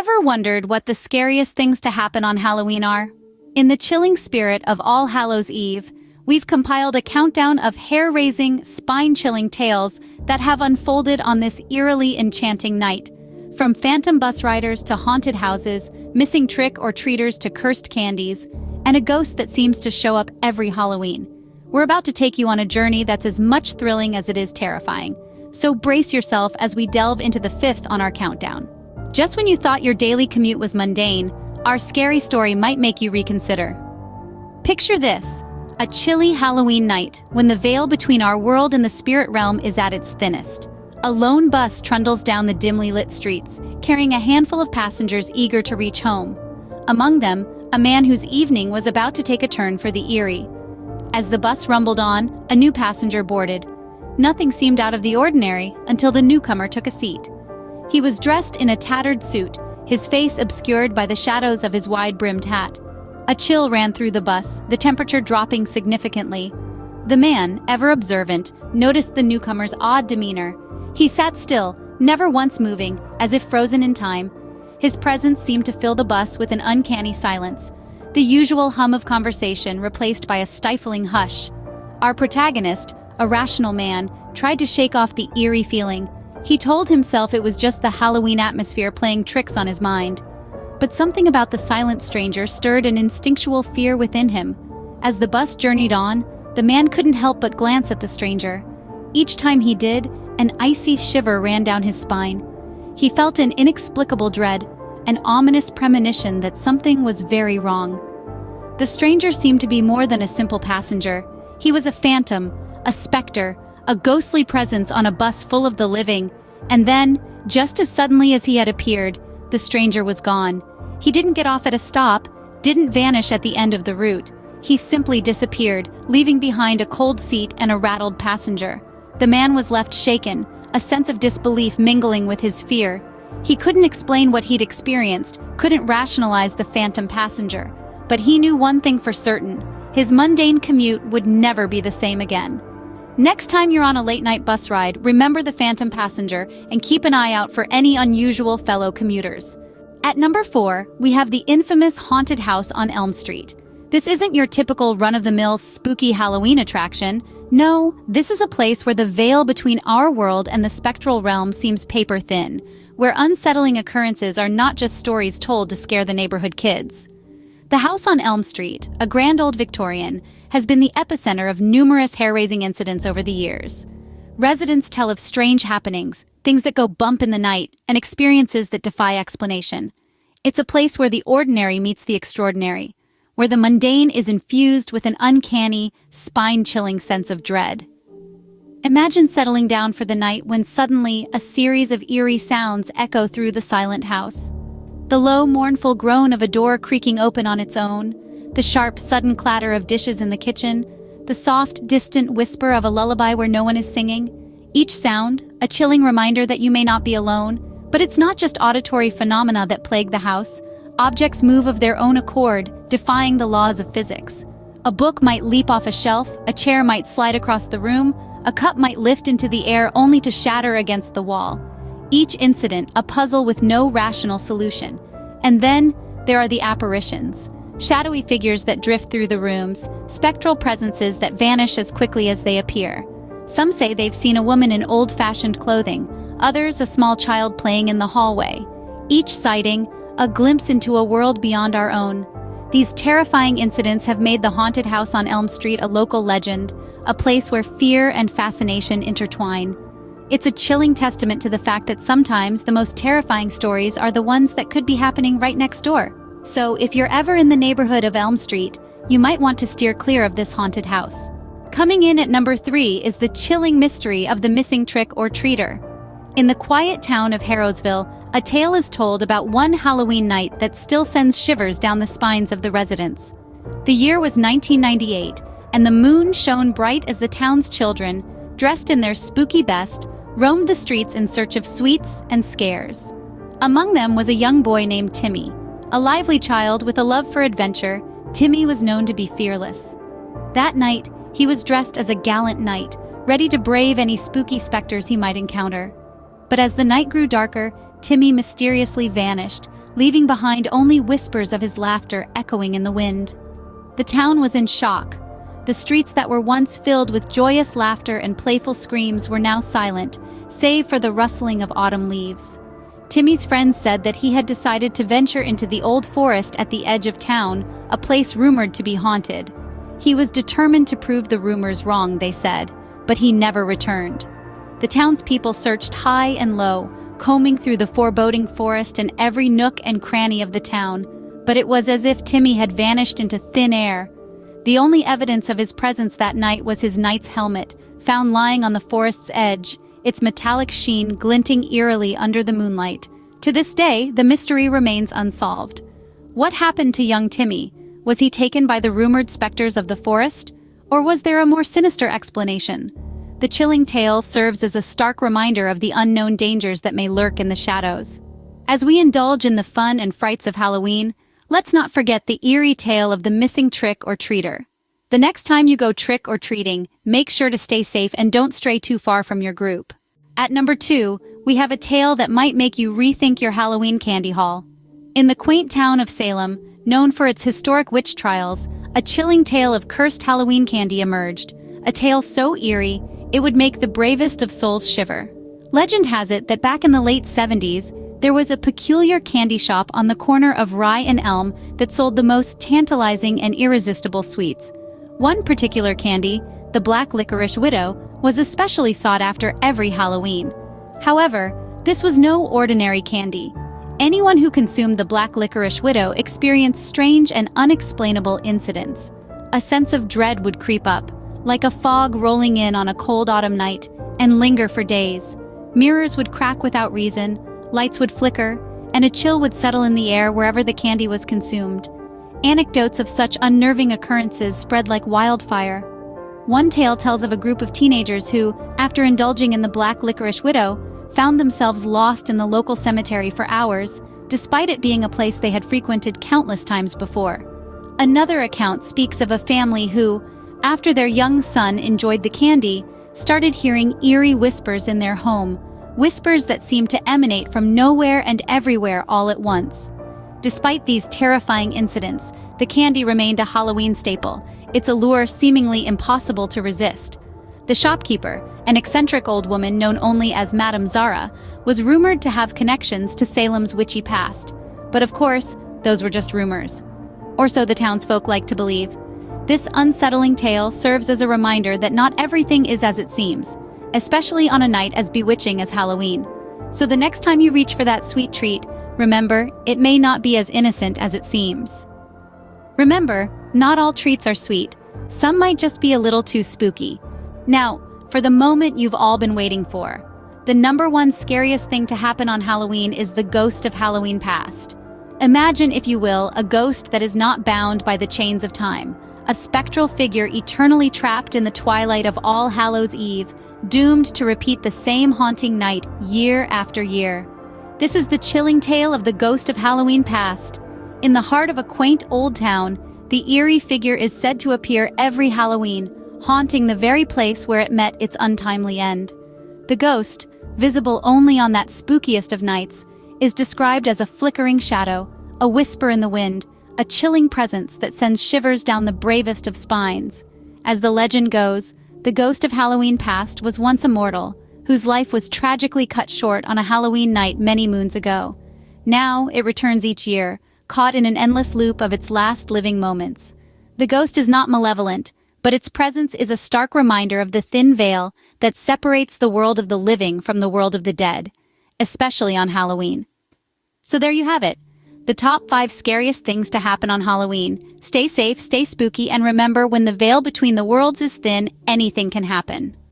Ever wondered what the scariest things to happen on Halloween are? In the chilling spirit of All Hallows Eve, we've compiled a countdown of hair-raising, spine-chilling tales that have unfolded on this eerily enchanting night. From phantom bus riders to haunted houses, missing trick-or-treaters to cursed candies, and a ghost that seems to show up every Halloween. We're about to take you on a journey that's as much thrilling as it is terrifying. So brace yourself as we delve into the fifth on our countdown. Just when you thought your daily commute was mundane, our scary story might make you reconsider. Picture this, a chilly Halloween night when the veil between our world and the spirit realm is at its thinnest. A lone bus trundles down the dimly lit streets, carrying a handful of passengers eager to reach home. Among them, a man whose evening was about to take a turn for the eerie. As the bus rumbled on, a new passenger boarded. Nothing seemed out of the ordinary until the newcomer took a seat. He was dressed in a tattered suit, his face obscured by the shadows of his wide-brimmed hat. A chill ran through the bus, the temperature dropping significantly. The man, ever observant, noticed the newcomer's odd demeanor. He sat still, never once moving, as if frozen in time. His presence seemed to fill the bus with an uncanny silence, the usual hum of conversation replaced by a stifling hush. Our protagonist, a rational man, tried to shake off the eerie feeling. He told himself it was just the Halloween atmosphere playing tricks on his mind. But something about the silent stranger stirred an instinctual fear within him. As the bus journeyed on, the man couldn't help but glance at the stranger. Each time he did, an icy shiver ran down his spine. He felt an inexplicable dread, an ominous premonition that something was very wrong. The stranger seemed to be more than a simple passenger. He was a phantom, a specter, a ghostly presence on a bus full of the living. And then, just as suddenly as he had appeared, the stranger was gone. He didn't get off at a stop, didn't vanish at the end of the route. He simply disappeared, leaving behind a cold seat and a rattled passenger. The man was left shaken, a sense of disbelief mingling with his fear. He couldn't explain what he'd experienced, couldn't rationalize the phantom passenger. But he knew one thing for certain: his mundane commute would never be the same again. Next time you're on a late-night bus ride, remember the phantom passenger and keep an eye out for any unusual fellow commuters. At number 4, we have the infamous haunted house on Elm Street. This isn't your typical run-of-the-mill spooky Halloween attraction. No, this is a place where the veil between our world and the spectral realm seems paper-thin, where unsettling occurrences are not just stories told to scare the neighborhood kids. The house on Elm Street, a grand old Victorian, has been the epicenter of numerous hair-raising incidents over the years. Residents tell of strange happenings, things that go bump in the night, and experiences that defy explanation. It's a place where the ordinary meets the extraordinary, where the mundane is infused with an uncanny, spine-chilling sense of dread. Imagine settling down for the night when suddenly a series of eerie sounds echo through the silent house. The low, mournful groan of a door creaking open on its own, the sharp, sudden clatter of dishes in the kitchen, the soft, distant whisper of a lullaby where no one is singing. Each sound, a chilling reminder that you may not be alone. But it's not just auditory phenomena that plague the house. Objects move of their own accord, defying the laws of physics. A book might leap off a shelf, a chair might slide across the room, a cup might lift into the air only to shatter against the wall. Each incident a puzzle with no rational solution. And then there are the apparitions. Shadowy figures that drift through the rooms, spectral presences that vanish as quickly as they appear. Some say they've seen a woman in old-fashioned clothing, others a small child playing in the hallway. Each sighting, a glimpse into a world beyond our own. These terrifying incidents have made the haunted house on Elm Street a local legend, a place where fear and fascination intertwine. It's a chilling testament to the fact that sometimes the most terrifying stories are the ones that could be happening right next door. So if you're ever in the neighborhood of Elm Street, you might want to steer clear of this haunted house. Coming in at number 3 is the chilling mystery of the missing trick-or-treater. In the quiet town of Harrowsville, a tale is told about one Halloween night that still sends shivers down the spines of the residents. The year was 1998, and the moon shone bright as the town's children, dressed in their spooky best, roamed the streets in search of sweets and scares. Among them was a young boy named Timmy. A lively child with a love for adventure, Timmy was known to be fearless. That night, he was dressed as a gallant knight, ready to brave any spooky specters he might encounter. But as the night grew darker, Timmy mysteriously vanished, leaving behind only whispers of his laughter echoing in the wind. The town was in shock. The streets that were once filled with joyous laughter and playful screams were now silent, save for the rustling of autumn leaves. Timmy's friends said that he had decided to venture into the old forest at the edge of town, a place rumored to be haunted. He was determined to prove the rumors wrong, they said, but he never returned. The townspeople searched high and low, combing through the foreboding forest and every nook and cranny of the town, but it was as if Timmy had vanished into thin air. The only evidence of his presence that night was his knight's helmet, found lying on the forest's edge, its metallic sheen glinting eerily under the moonlight. To this day, the mystery remains unsolved. What happened to young Timmy? Was he taken by the rumored specters of the forest? Or was there a more sinister explanation? The chilling tale serves as a stark reminder of the unknown dangers that may lurk in the shadows. As we indulge in the fun and frights of Halloween, let's not forget the eerie tale of the missing trick-or-treater. The next time you go trick-or-treating, make sure to stay safe and don't stray too far from your group. At number 2, we have a tale that might make you rethink your Halloween candy haul. In the quaint town of Salem, known for its historic witch trials, a chilling tale of cursed Halloween candy emerged, a tale so eerie, it would make the bravest of souls shiver. Legend has it that back in the late 70s, there was a peculiar candy shop on the corner of Rye and Elm that sold the most tantalizing and irresistible sweets. One particular candy, the Black Licorice Widow, was especially sought after every Halloween. However, this was no ordinary candy. Anyone who consumed the Black Licorice Widow experienced strange and unexplainable incidents. A sense of dread would creep up, like a fog rolling in on a cold autumn night, and linger for days. Mirrors would crack without reason, lights would flicker, and a chill would settle in the air wherever the candy was consumed. Anecdotes of such unnerving occurrences spread like wildfire. One tale tells of a group of teenagers who, after indulging in the Black Licorice Widow, found themselves lost in the local cemetery for hours, despite it being a place they had frequented countless times before. Another account speaks of a family who, after their young son enjoyed the candy, started hearing eerie whispers in their home, whispers that seemed to emanate from nowhere and everywhere all at once. Despite these terrifying incidents, the candy remained a Halloween staple, its allure seemingly impossible to resist. The shopkeeper, an eccentric old woman known only as Madame Zara, was rumored to have connections to Salem's witchy past. But of course, those were just rumors. Or so the townsfolk liked to believe. This unsettling tale serves as a reminder that not everything is as it seems, especially on a night as bewitching as Halloween. So the next time you reach for that sweet treat, remember, it may not be as innocent as it seems. Remember, not all treats are sweet. Some might just be a little too spooky. Now, for the moment you've all been waiting for. The number one scariest thing to happen on Halloween is the ghost of Halloween past. Imagine, if you will, a ghost that is not bound by the chains of time. A spectral figure eternally trapped in the twilight of All Hallows' Eve, doomed to repeat the same haunting night year after year. This is the chilling tale of the ghost of Halloween past. In the heart of a quaint old town, the eerie figure is said to appear every Halloween, haunting the very place where it met its untimely end. The ghost, visible only on that spookiest of nights, is described as a flickering shadow, a whisper in the wind, a chilling presence that sends shivers down the bravest of spines. As the legend goes, the ghost of Halloween past was once a mortal, whose life was tragically cut short on a Halloween night many moons ago. Now it returns each year, caught in an endless loop of its last living moments. The ghost is not malevolent, but its presence is a stark reminder of the thin veil that separates the world of the living from the world of the dead, especially on Halloween. So there you have it. The top 5 scariest things to happen on Halloween. Stay safe, stay spooky, and remember, when the veil between the worlds is thin, anything can happen.